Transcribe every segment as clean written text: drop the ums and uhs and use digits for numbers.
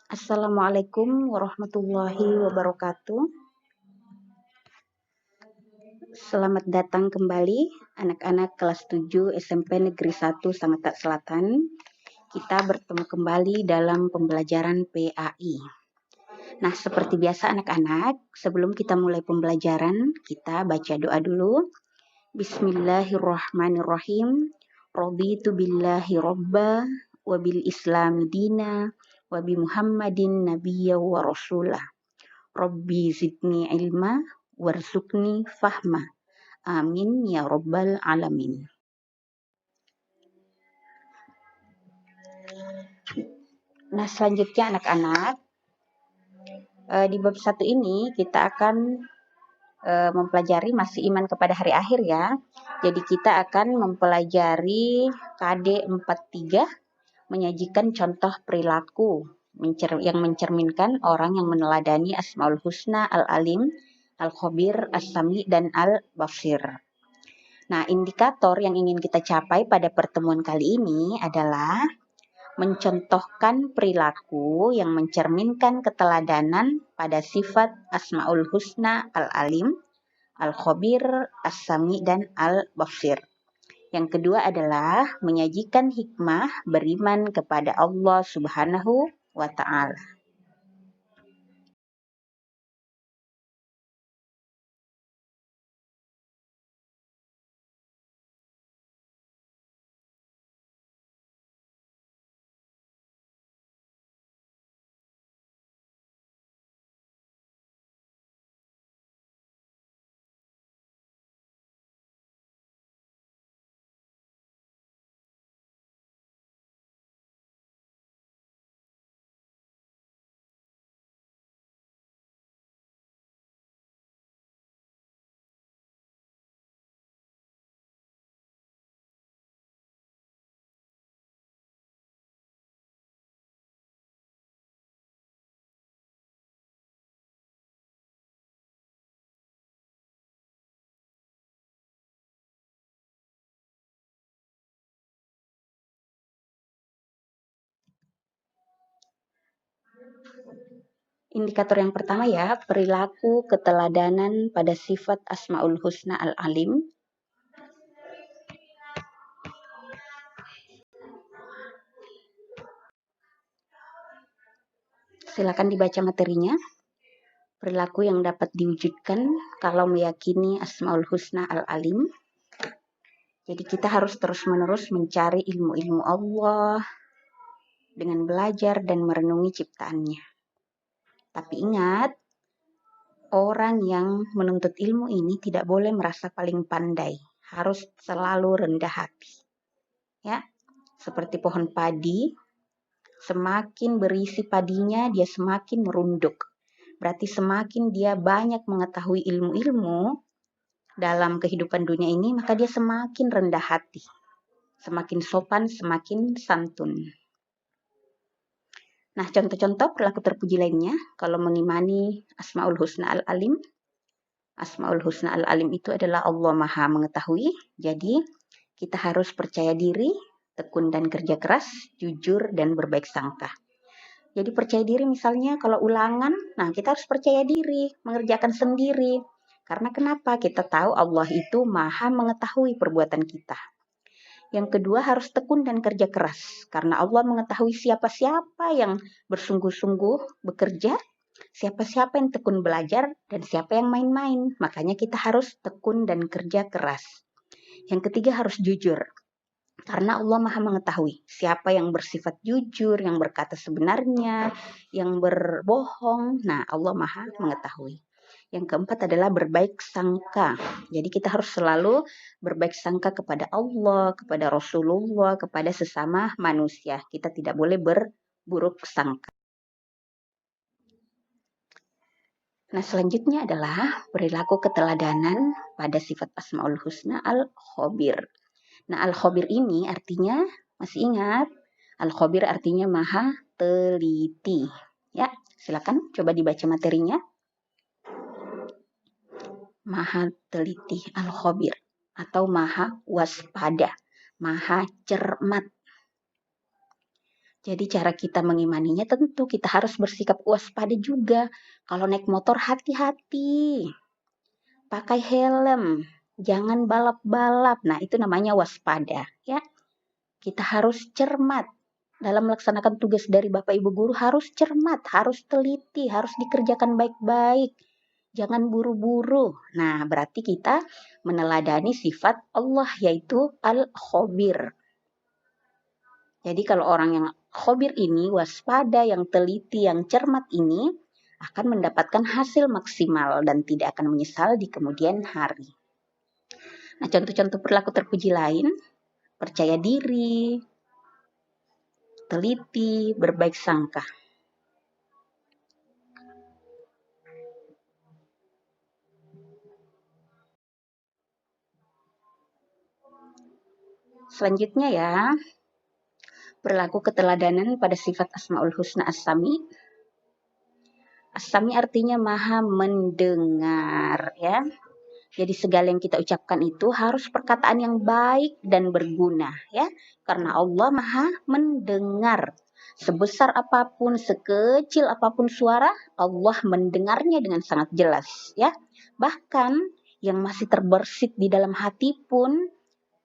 Assalamualaikum warahmatullahi wabarakatuh. Selamat datang kembali anak-anak kelas 7 SMP Negeri 1 Sangatta Selatan. Kita bertemu kembali dalam pembelajaran PAI. Nah, seperti biasa anak-anak, sebelum kita mulai pembelajaran, kita baca doa dulu. Bismillahirrahmanirrahim. Raditu billahi robba wa bil islami dina wa bi Muhammadin nabiyya wa rasulah. Rabbi zidni ilma warzuqni fahma. Amin ya rabbal alamin. Nah, selanjutnya anak-anak, di bab 1 ini kita akan mempelajari masih iman kepada hari akhir ya. Jadi kita akan mempelajari KD 43 menyajikan contoh perilaku yang mencerminkan orang yang meneladani Asmaul Husna, Al-Alim, Al-Khabir, As-Sami, dan Al-Basir. Nah, indikator yang ingin kita capai pada pertemuan kali ini adalah mencontohkan perilaku yang mencerminkan keteladanan pada sifat Asmaul Husna, Al-Alim, Al-Khabir, As-Sami, dan Al-Basir. Yang kedua adalah menyajikan hikmah beriman kepada Allah Subhanahu wa Ta'ala. Indikator yang pertama ya, perilaku keteladanan pada sifat Asmaul Husna Al-Alim. Silakan dibaca materinya. Perilaku yang dapat diwujudkan kalau meyakini Asmaul Husna Al-Alim. Jadi kita harus terus-menerus mencari ilmu-ilmu Allah dengan belajar dan merenungi ciptaannya. Tapi ingat, orang yang menuntut ilmu ini tidak boleh merasa paling pandai, harus selalu rendah hati. Ya, seperti pohon padi, semakin berisi padinya, dia semakin merunduk. Berarti semakin dia banyak mengetahui ilmu-ilmu dalam kehidupan dunia ini, maka dia semakin rendah hati, semakin sopan, semakin santun. Nah, contoh-contoh perilaku terpuji lainnya, kalau mengimani Asmaul Husna Al-Alim. Asmaul Husna Al-Alim itu adalah Allah Maha Mengetahui. Jadi, kita harus percaya diri, tekun dan kerja keras, jujur dan berbaik sangka. Jadi percaya diri misalnya kalau ulangan, nah kita harus percaya diri, mengerjakan sendiri. Karena kenapa? Kita tahu Allah itu Maha Mengetahui perbuatan kita. Yang kedua harus tekun dan kerja keras. Karena Allah mengetahui siapa-siapa yang bersungguh-sungguh bekerja, siapa-siapa yang tekun belajar, dan siapa yang main-main. Makanya kita harus tekun dan kerja keras. Yang ketiga harus jujur. Karena Allah Maha Mengetahui siapa yang bersifat jujur, yang berkata sebenarnya, yang berbohong. Nah, Allah Maha Mengetahui. Yang keempat adalah berbaik sangka. Jadi kita harus selalu berbaik sangka kepada Allah, kepada Rasulullah, kepada sesama manusia. Kita tidak boleh berburuk sangka. Nah, selanjutnya adalah perilaku keteladanan pada sifat Asmaul Husna Al-Khabir. Nah, Al-Khabir ini artinya, masih ingat? Al-Khabir artinya maha teliti. Ya, silakan coba dibaca materinya. Maha teliti, Al-Khabir, atau maha waspada, maha cermat. Jadi cara kita mengimaninya tentu kita harus bersikap waspada juga. Kalau naik motor hati-hati, pakai helm, jangan balap-balap. Nah, itu namanya waspada, ya. Kita harus cermat. Dalam melaksanakan tugas dari Bapak Ibu guru harus cermat, harus teliti, harus dikerjakan baik-baik. Jangan buru-buru. Nah, berarti kita meneladani sifat Allah yaitu Al-Khabir. Jadi kalau orang yang khabir ini, waspada, yang teliti, yang cermat ini akan mendapatkan hasil maksimal dan tidak akan menyesal di kemudian hari. Nah, contoh-contoh perilaku terpuji lain, percaya diri, teliti, berbaik sangka. Selanjutnya ya, perilaku keteladanan pada sifat Asmaul Husna As-Sami. As-Sami artinya maha mendengar, ya. Jadi segala yang kita ucapkan itu harus perkataan yang baik dan berguna, ya. Karena Allah maha mendengar. Sebesar apapun, sekecil apapun suara, Allah mendengarnya dengan sangat jelas, ya. Bahkan yang masih terbersit di dalam hati pun,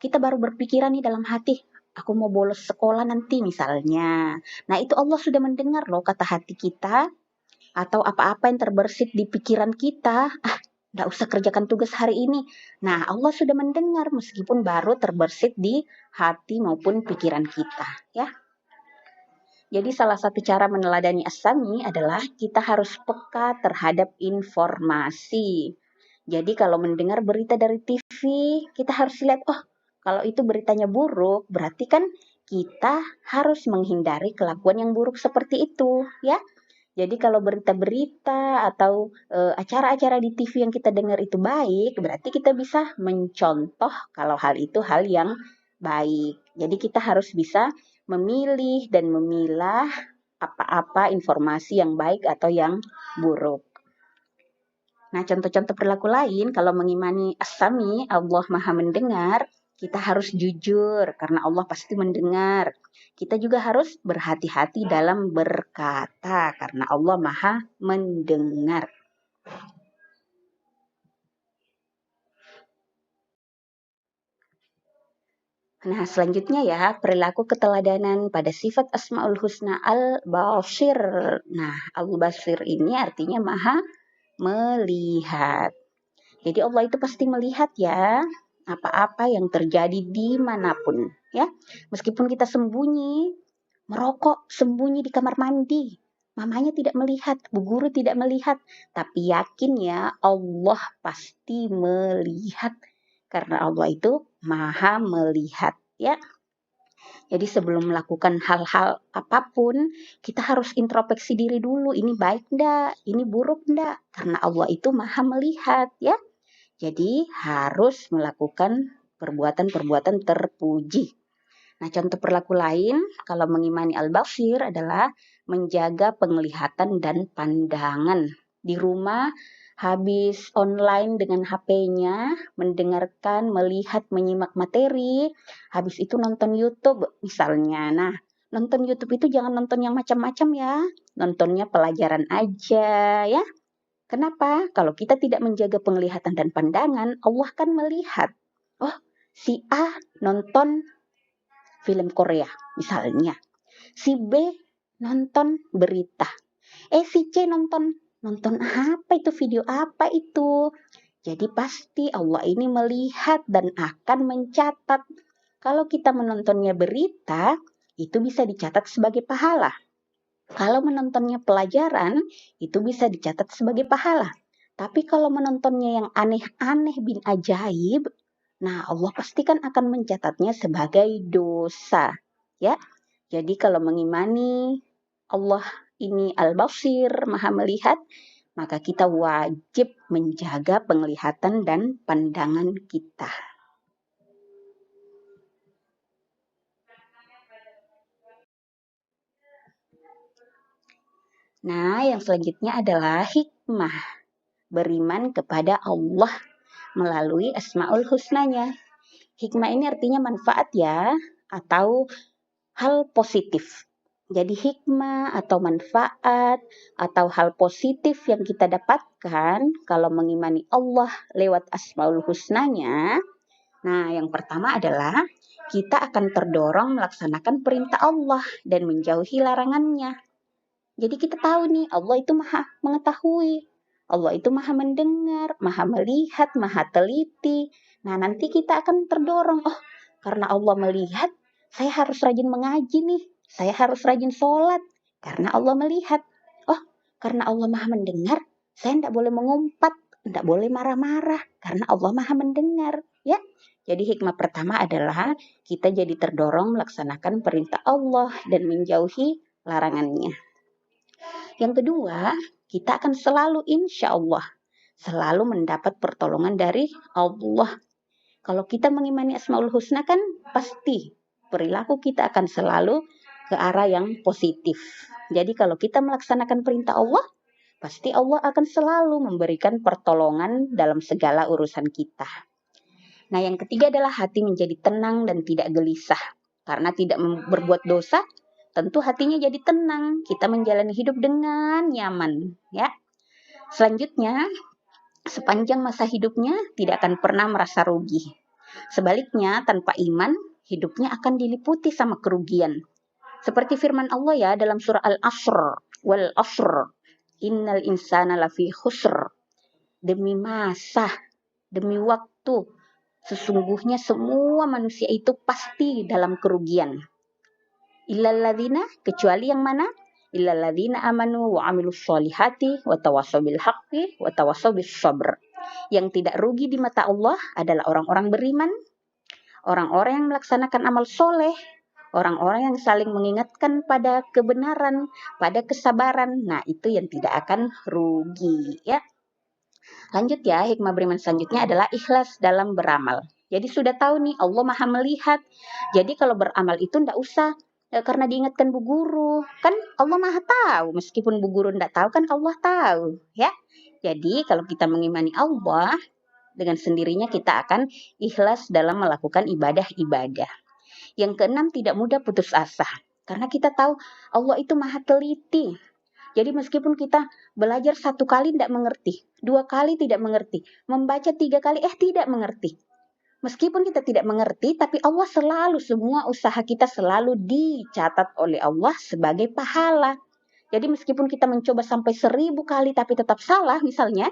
kita baru berpikiran nih dalam hati, aku mau bolos sekolah nanti misalnya. Nah, itu Allah sudah mendengar loh kata hati kita, atau apa-apa yang terbersit di pikiran kita. Nggak usah kerjakan tugas hari ini. Nah, Allah sudah mendengar meskipun baru terbersit di hati maupun pikiran kita, ya. Jadi salah satu cara meneladani As-Sami adalah kita harus peka terhadap informasi. Jadi kalau mendengar berita dari TV, kita harus lihat, oh, kalau itu beritanya buruk, berarti kan kita harus menghindari kelakuan yang buruk seperti itu, ya. Jadi kalau berita-berita atau acara-acara di TV yang kita dengar itu baik, berarti kita bisa mencontoh kalau hal itu hal yang baik. Jadi kita harus bisa memilih dan memilah apa-apa informasi yang baik atau yang buruk. Nah, contoh-contoh perilaku lain, kalau mengimani As-Sami, Allah maha mendengar, kita harus jujur, karena Allah pasti mendengar. Kita juga harus berhati-hati dalam berkata, karena Allah maha mendengar. Nah, selanjutnya ya, perilaku keteladanan pada sifat Asmaul Husna Al-Basir. Nah, Al-Basir ini artinya maha melihat. Jadi Allah itu pasti melihat ya, apa-apa yang terjadi dimanapun, ya. Meskipun kita sembunyi, merokok, sembunyi di kamar mandi, mamanya tidak melihat, bu guru tidak melihat, tapi yakin ya Allah pasti melihat, karena Allah itu maha melihat, ya. Jadi sebelum melakukan hal-hal apapun, kita harus introspeksi diri dulu, ini baik enggak, ini buruk enggak, karena Allah itu maha melihat, ya. Jadi harus melakukan perbuatan-perbuatan terpuji. Nah, contoh perilaku lain kalau mengimani Al-Basir adalah menjaga penglihatan dan pandangan. Di rumah habis online dengan HP-nya, mendengarkan, melihat, menyimak materi, habis itu nonton YouTube misalnya. Nah, nonton YouTube itu jangan nonton yang macam-macam ya. Nontonnya pelajaran aja ya. Kenapa? Kalau kita tidak menjaga penglihatan dan pandangan, Allah kan melihat. Oh, si A nonton film Korea misalnya. Si B nonton berita. Si C nonton apa itu, video apa itu. Jadi pasti Allah ini melihat dan akan mencatat. Kalau kita menontonnya berita, itu bisa dicatat sebagai pahala. Kalau menontonnya pelajaran, itu bisa dicatat sebagai pahala. Tapi kalau menontonnya yang aneh-aneh bin ajaib, nah Allah pastikan akan mencatatnya sebagai dosa. Ya, jadi kalau mengimani Allah ini Al-Basir, maha melihat, maka kita wajib menjaga penglihatan dan pandangan kita. Nah, yang selanjutnya adalah hikmah. Beriman kepada Allah melalui Asmaul Husnanya. Hikmah ini artinya manfaat ya, atau hal positif. Jadi hikmah atau manfaat atau hal positif yang kita dapatkan kalau mengimani Allah lewat Asmaul Husnanya. Nah, yang pertama adalah kita akan terdorong melaksanakan perintah Allah dan menjauhi larangannya. Jadi kita tahu nih, Allah itu maha mengetahui. Allah itu maha mendengar, maha melihat, maha teliti. Nah, nanti kita akan terdorong, oh karena Allah melihat, saya harus rajin mengaji nih. Saya harus rajin sholat, karena Allah melihat. Oh, karena Allah maha mendengar, saya tidak boleh mengumpat, tidak boleh marah-marah, karena Allah maha mendengar. Ya, jadi hikmah pertama adalah kita jadi terdorong melaksanakan perintah Allah dan menjauhi larangannya. Yang kedua, kita akan selalu insya Allah selalu mendapat pertolongan dari Allah. Kalau kita mengimani Asmaul Husna kan pasti perilaku kita akan selalu ke arah yang positif. Jadi kalau kita melaksanakan perintah Allah, pasti Allah akan selalu memberikan pertolongan dalam segala urusan kita. Nah, yang ketiga adalah hati menjadi tenang dan tidak gelisah. Karena tidak berbuat dosa, tentu hatinya jadi tenang. Kita menjalani hidup dengan nyaman, ya. Selanjutnya, sepanjang masa hidupnya tidak akan pernah merasa rugi. Sebaliknya, tanpa iman, hidupnya akan diliputi sama kerugian. Seperti firman Allah ya dalam surah Al-Asr, wal asr, innal insana lafi khusr. Demi masa, demi waktu, sesungguhnya semua manusia itu pasti dalam kerugian. Illalladzina, kecuali yang mana? Illalladzina amanu wa amilus sholihati wa tawassaw bil haqqi wa tawassaw bis sabr. Yang tidak rugi di mata Allah adalah orang-orang beriman, orang-orang yang melaksanakan amal soleh, orang-orang yang saling mengingatkan pada kebenaran, pada kesabaran. Nah, itu yang tidak akan rugi, ya. Lanjut ya, hikmah beriman selanjutnya adalah ikhlas dalam beramal. Jadi sudah tahu nih, Allah maha melihat. Jadi kalau beramal itu ndak usah karena diingatkan Bu Guru. Kan Allah maha tahu, meskipun Bu Guru ndak tahu kan Allah tahu. Ya. Jadi kalau kita mengimani Allah, dengan sendirinya kita akan ikhlas dalam melakukan ibadah-ibadah. Yang keenam, tidak mudah putus asa. Karena kita tahu Allah itu maha teliti. Jadi meskipun kita belajar 1 kali tidak mengerti, 2 kali tidak mengerti, membaca 3 kali tidak mengerti. Meskipun kita tidak mengerti, tapi Allah selalu, semua usaha kita selalu dicatat oleh Allah sebagai pahala. Jadi meskipun kita mencoba sampai 1000 kali tapi tetap salah misalnya,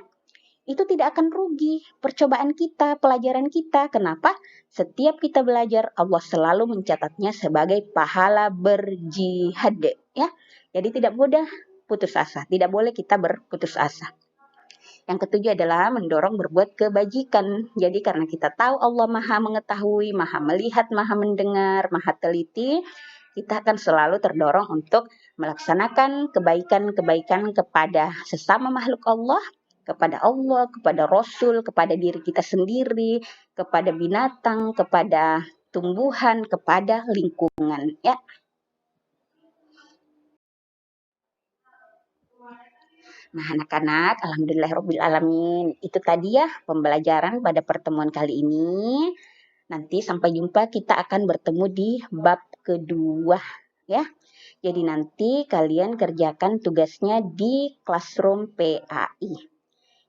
itu tidak akan rugi percobaan kita, pelajaran kita. Kenapa? Setiap kita belajar, Allah selalu mencatatnya sebagai pahala berjihad, ya. Jadi tidak mudah putus asa, tidak boleh kita berputus asa. Yang ketujuh adalah mendorong berbuat kebajikan. Jadi karena kita tahu Allah maha mengetahui, maha melihat, maha mendengar, maha teliti, kita akan selalu terdorong untuk melaksanakan kebaikan-kebaikan kepada sesama makhluk Allah, kepada Rasul, kepada diri kita sendiri, kepada binatang, kepada tumbuhan, kepada lingkungan, ya. Nah, anak-anak, alhamdulillahirobbilalamin. Itu tadi ya pembelajaran pada pertemuan kali ini. Nanti sampai jumpa, kita akan bertemu di bab kedua, ya. Jadi nanti kalian kerjakan tugasnya di Classroom PAI.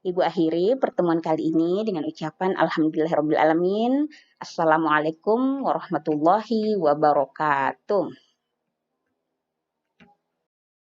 Ibu akhiri pertemuan kali ini dengan ucapan alhamdulillahirobbilalamin. Assalamualaikum warahmatullahi wabarakatuh.